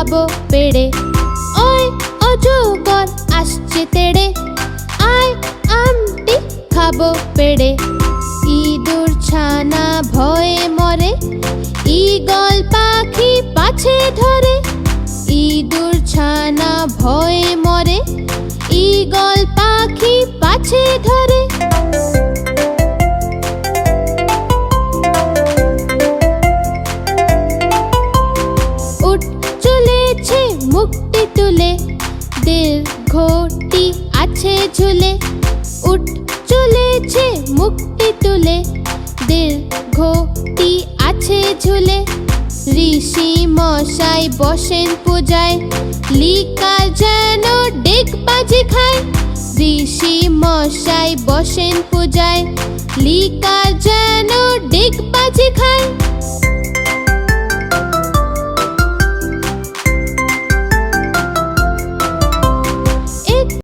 খাবো পেড়ে। ওই অজগর আসছে তেড়ে, আয় আমটি খাবো পেড়ে। ইঁদুর ছানা ভয়ে মরে, ঈগল পাখি পাছে ধরে। ইঁদুর ছানা ভয়ে মরে, ঈগল পাখি পাছে ধরে। উঠ চলেছে মুখটি তুলে, দীর্ঘটি আছে ঝুলে। উঠ চলেছে মুখটি তুলে, দীর্ঘটি আছে ঝুলে। ঋষি মশাই বসেন পূজায়, লিকা যেন ডেকবাজি খায়। ঋষি মশাই বসেন পূজায়, লিকা যেন ডেকবাজি খায়।